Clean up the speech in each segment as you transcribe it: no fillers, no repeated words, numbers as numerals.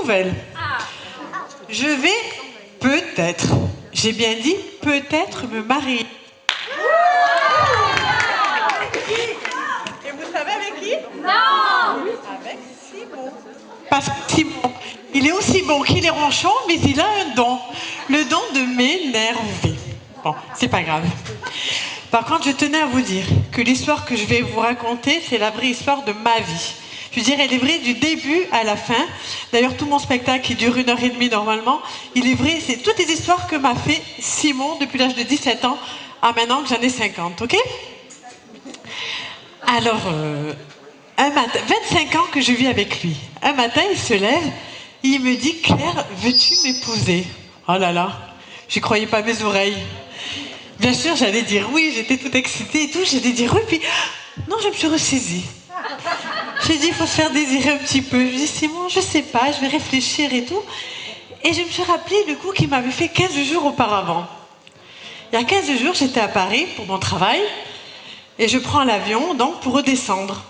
nouvelle. Je vais peut-être, j'ai bien dit peut-être me marier. Et vous savez avec qui? Non! Avec Simon. Parce que Simon, il est aussi bon qu'il est ronchon, mais il a un don. Le don de m'énerver. Bon, c'est pas grave. Par contre, je tenais à vous dire que l'histoire que je vais vous raconter, c'est la vraie histoire de ma vie. Je veux dire, elle est vraie du début à la fin. D'ailleurs, tout mon spectacle, qui dure 1h30 normalement, il est vrai, c'est toutes les histoires que m'a fait Simon depuis l'âge de 17 ans à maintenant que j'en ai 50, ok? Alors, un matin, 25 ans que je vis avec lui. Un matin, il se lève, il me dit, Claire, veux-tu m'épouser? Oh là là, j'y croyais pas mes oreilles. Bien sûr, j'allais dire oui, j'étais toute excitée et tout, j'allais dire oui, puis non, je me suis ressaisie. J'ai dit, il faut se faire désirer un petit peu. Je dis, Simon, je sais pas, je vais réfléchir et tout. Et je me suis rappelé le coup qu'il m'avait fait 15 jours auparavant. Il y a 15 jours, j'étais à Paris pour mon travail et je prends l'avion donc pour redescendre.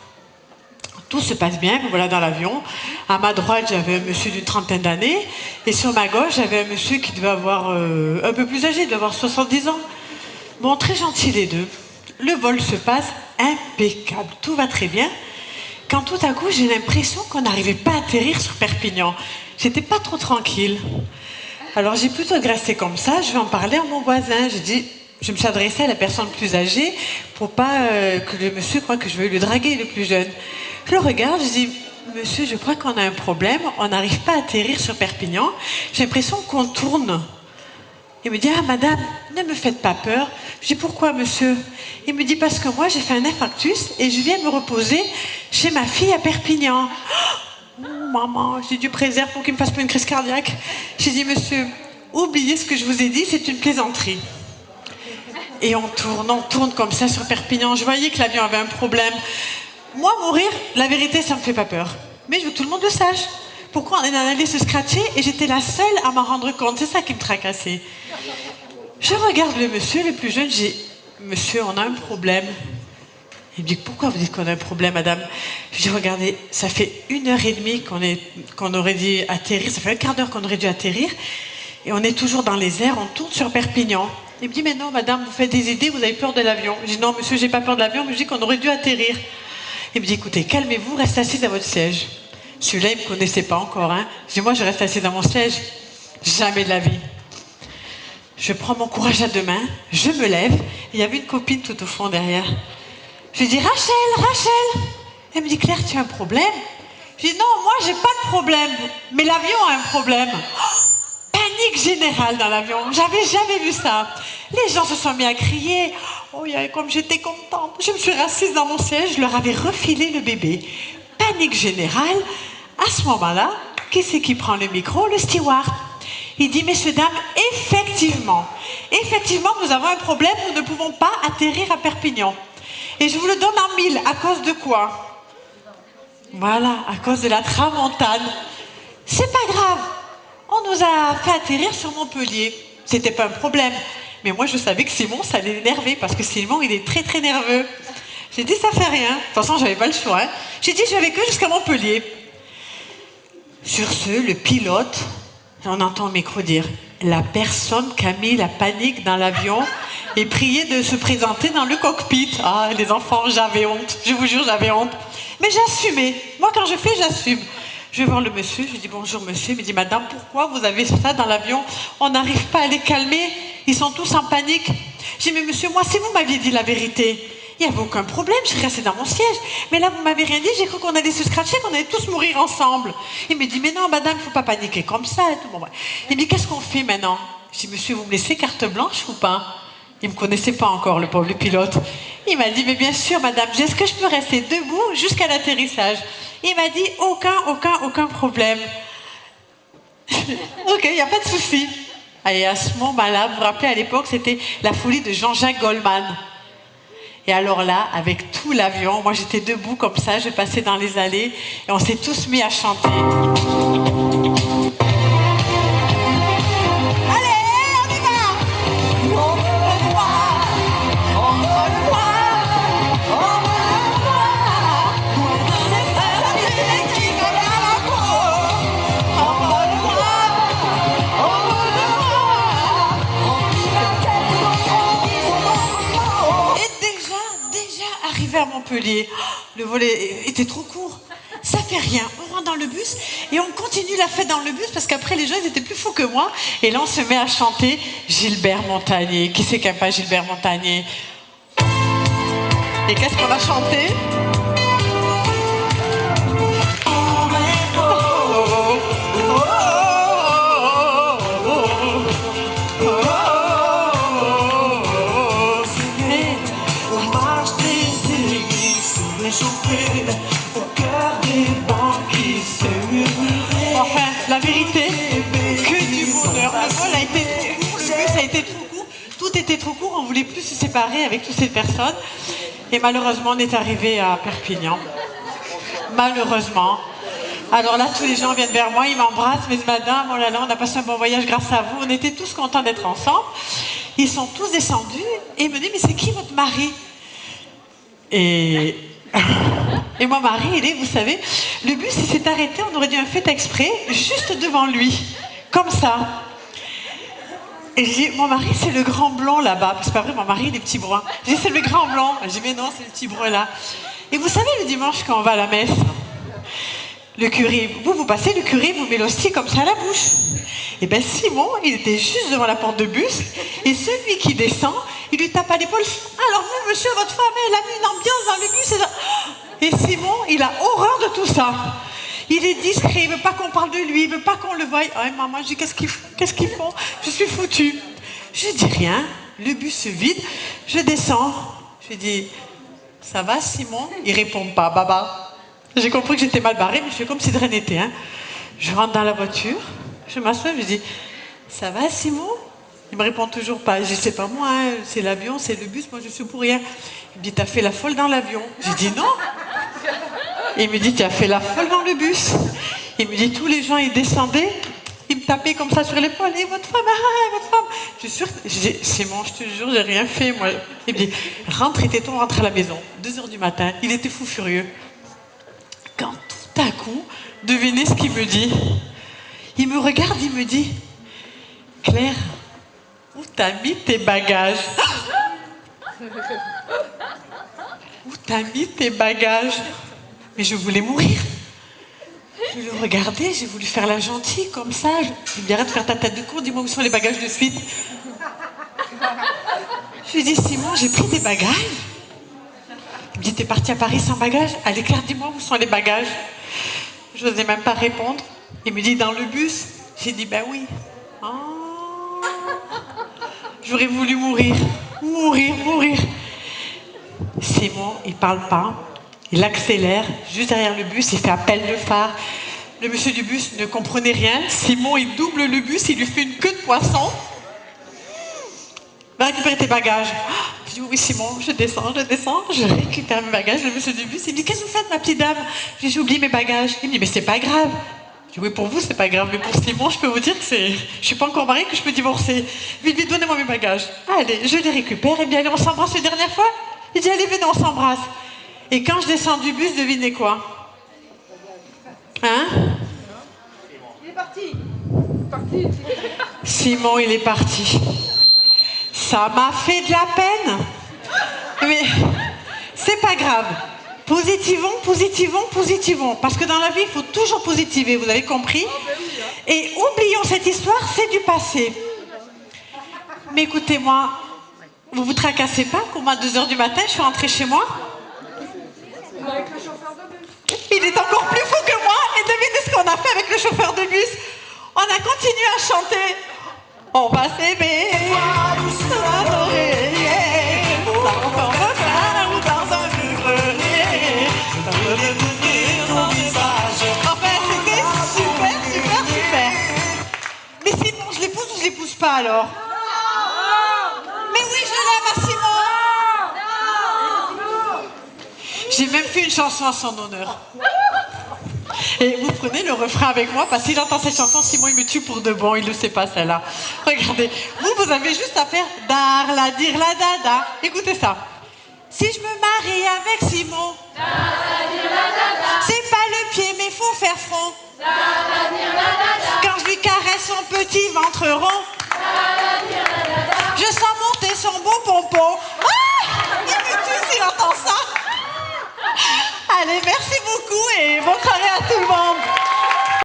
Tout se passe bien, me voilà dans l'avion. À ma droite, j'avais un monsieur d'une trentaine d'années et sur ma gauche, j'avais un monsieur qui devait avoir un peu plus âgé, il devait avoir 70 ans. Bon, très gentils les deux. Le vol se passe impeccable, tout va très bien. Quand tout à coup, j'ai l'impression qu'on n'arrivait pas à atterrir sur Perpignan. J'étais pas trop tranquille. Alors j'ai plutôt resté comme ça, je vais en parler à mon voisin. Je me suis adressée à la personne plus âgée pour pas que le monsieur croie que je veux le draguer, le plus jeune. Je le regarde, je dis, monsieur, je crois qu'on a un problème, on n'arrive pas à atterrir sur Perpignan. J'ai l'impression qu'on tourne. Il me dit, ah madame, ne me faites pas peur. Je dis, pourquoi monsieur? Il me dit, parce que moi j'ai fait un infarctus et je viens me reposer chez ma fille à Perpignan. Oh, maman, j'ai dû préserver pour qu'il me fasse pas une crise cardiaque. J'ai dit, monsieur, oubliez ce que je vous ai dit, c'est une plaisanterie. Et on tourne comme ça sur Perpignan. Je voyais que l'avion avait un problème. Moi, mourir, la vérité, ça me fait pas peur. Mais je veux que tout le monde le sache. Pourquoi on est allé se scratcher et j'étais la seule à m'en rendre compte. C'est ça qui me tracassait. Je regarde le monsieur, le plus jeune, j'ai monsieur, on a un problème. Il me dit, pourquoi vous dites qu'on a un problème, madame? Je dis, regardez, ça fait 1h30 qu'on aurait dû atterrir, ça fait un quart d'heure qu'on aurait dû atterrir, et on est toujours dans les airs, on tourne sur Perpignan. Il me dit, mais non, madame, vous faites des idées, vous avez peur de l'avion. Je dis, non, monsieur, j'ai pas peur de l'avion, mais je dis qu'on aurait dû atterrir. Il me dit, écoutez, calmez-vous, restez assise à votre siège. Celui-là, il me connaissait pas encore, hein. Je dis, moi, je reste assise à mon siège. Jamais de la vie. Je prends mon courage à deux mains, je me lève, et il y avait une copine tout au fond derrière. Je lui dis, Rachel. Elle me dit, Claire, tu as un problème? Je dis, non, moi, j'ai pas de problème, mais l'avion a un problème. Oh, panique générale dans l'avion, j'avais jamais vu ça. Les gens se sont mis à crier. Oh, comme j'étais contente. Je me suis rassise dans mon siège, je leur avais refilé le bébé. Panique générale. À ce moment-là, qui c'est qui prend le micro? Le steward. Il dit, messieurs, dames, effectivement, nous avons un problème, nous ne pouvons pas atterrir à Perpignan. Et je vous le donne en mille, à cause de quoi? Voilà, à cause de la tramontane. C'est pas grave, on nous a fait atterrir sur Montpellier. C'était pas un problème. Mais moi, je savais que Simon, ça allait l'énerver, parce que Simon, il est très, très nerveux. J'ai dit, ça fait rien. De toute façon, j'avais pas le choix. Hein. J'ai dit, je vais avec eux jusqu'à Montpellier. Sur ce, le pilote, on entend au micro dire, la personne qui a mis la panique dans l'avion est priée de se présenter dans le cockpit. Ah, les enfants, j'avais honte. Je vous jure, j'avais honte. Mais j'assumais. Moi, quand je fais, j'assume. Je vais voir le monsieur, je lui dis, bonjour monsieur. Il me dit, madame, pourquoi vous avez ça dans l'avion? On n'arrive pas à les calmer. Ils sont tous en panique. J'ai dit, mais monsieur, moi, si vous m'aviez dit la vérité, il n'y avait aucun problème, je serais restée dans mon siège. Mais là, vous m'avez rien dit, j'ai cru qu'on allait se scratcher, qu'on allait tous mourir ensemble. Il me dit, mais non, madame, il ne faut pas paniquer comme ça. Et tout. Bon, ouais. Il me dit, qu'est-ce qu'on fait maintenant? Je dis, monsieur, vous me laissez carte blanche ou pas? Il ne me connaissait pas encore, le pauvre le pilote. Il m'a dit, mais bien sûr, madame, est-ce que je peux rester debout jusqu'à l'atterrissage? Il m'a dit, aucun problème. Ok, il n'y a pas de souci. Et à ce moment-là, vous vous rappelez, à l'époque, c'était la folie de Jean-Jacques Goldman. Et alors là, avec tout l'avion, moi j'étais debout comme ça, je passais dans les allées et on s'est tous mis à chanter. Montpellier. Le volet était trop court. Ça fait rien, on rentre dans le bus et on continue la fête dans le bus parce qu'après les gens ils étaient plus fous que moi. Et là on se met à chanter Gilbert Montagnier. Qui c'est qui n'aime pas Gilbert Montagnier? Et qu'est-ce qu'on a chanté? Enfin, la vérité, que du bonheur. Le vol a été trop court, le bus a été trop court, tout était trop court, on voulait plus se séparer avec toutes ces personnes. Et malheureusement, on est arrivé à Perpignan. Malheureusement. Alors là, tous les gens viennent vers moi, ils m'embrassent, mais madame, oh là là, on a passé un bon voyage grâce à vous, on était tous contents d'être ensemble. Ils sont tous descendus et ils me disent, mais c'est qui votre mari? Et mon mari, il est, vous savez, le bus il s'est arrêté, on aurait dû un fait exprès, juste devant lui, comme ça. Et je dis, mon mari c'est le grand blond là-bas. C'est pas vrai, mon mari il est petit brun. Je dis, c'est le grand blond. Je dis, mais non, c'est le petit brun là. Et vous savez, le dimanche quand on va à la messe, le curé, vous passez, le curé vous met l'hostie comme ça à la bouche. Et bien Simon, il était juste devant la porte de bus, et celui qui descend, il lui tape à l'épaule. Alors vous, monsieur, votre femme, elle a mis une ambiance dans le bus. Et Simon, il a horreur de tout ça. Il est discret, il veut pas qu'on parle de lui, il veut pas qu'on le voie. Ah, maman, je dis, qu'est-ce qu'ils font? Je suis foutue. Je dis rien, le bus se vide, je descends. Je dis, ça va Simon? Il répond pas, baba. J'ai compris que j'étais mal barrée, mais je fais comme si de rien n'était. Hein. Je rentre dans la voiture, je m'assois, je dis, ça va Simon? Il me répond toujours pas. Je dis, c'est pas moi, hein, c'est l'avion, c'est le bus, moi je suis pour rien. Il me dit, t'as fait la folle dans l'avion? J'ai dit non. Et il me dit, tu as fait la folle dans le bus. Il me dit, tous les gens ils descendaient, ils me tapaient comme ça sur l'épaule. Et votre femme, votre femme. Je suis sûre, je dis, Simon, je te jure, j'ai rien fait, moi. Il me dit, rentre, et on rentre à la maison. 2h du matin, il était fou furieux. Quand tout à coup, devinez ce qu'il me dit. Il me regarde, il me dit, Claire, où t'as mis tes bagages? Où t'as mis tes bagages? Mais je voulais mourir. Je le regardais, j'ai voulu faire la gentille comme ça. Je me dis, arrête de faire ta tête de con, dis-moi où sont les bagages de suite. Je lui dis, Simon, j'ai pris des bagages. Il me dit, t'es parti à Paris sans bagages? Allez, Claire, dis-moi où sont les bagages. Je n'osais même pas répondre. Il me dit, dans le bus. J'ai dit, ben oui. Oh. J'aurais voulu mourir. Mourir. Simon, il parle pas. Il accélère, juste derrière le bus, il fait appel de phare. Le monsieur du bus ne comprenait rien. Simon, il double le bus, il lui fait une queue de poisson. Va récupérer tes bagages. Je dis, oui Simon, je descends, je récupère mes bagages. Le monsieur du bus, il me dit, qu'est-ce que vous faites ma petite dame? Je dis, j'ai oublié mes bagages. Il me dit, mais c'est pas grave. Je dis, oui, pour vous, c'est pas grave, mais pour Simon, je peux vous dire que je suis pas encore mariée, que je peux divorcer. Vite, donnez-moi mes bagages. Allez, je les récupère, et bien allez, on s'embrasse une dernière fois? Il dit, allez, venez, on s'embrasse. Et quand je descends du bus, devinez quoi? Hein? Il est parti. Simon, il est parti. Ça m'a fait de la peine. Mais c'est pas grave. Positivons. Parce que dans la vie, il faut toujours positiver, vous avez compris? Et oublions cette histoire, c'est du passé. Mais écoutez-moi, vous vous tracassez pas qu'au moins 2h du matin, je suis rentrée chez moi? Avec le chauffeur de bus. Il est encore plus fou que moi. Et devinez ce qu'on a fait avec le chauffeur de bus? On a continué à chanter. On va s'aimer dans un oreiller, dans un refrain ou dans un grenier, dans le devenir nos visages. Enfin, c'était super. Mais Simon, je l'épouse ou je l'épouse pas alors? Mais oui, je l'aime à Simon. J'ai même fait une chanson à son honneur. Et vous prenez le refrain avec moi, parce qu'il entend cette chanson, Simon il me tue pour de bon, il ne sait pas celle-là. Regardez, vous avez juste à faire darla dir la dada. Écoutez ça. Si je me marie avec Simon, c'est pas le pied mais faut faire front. Quand je lui caresse son petit ventre rond, je sens monter son beau pompon. Ah, il me tue s'il entend ça. Allez, merci beaucoup et bonne soirée à tout le monde.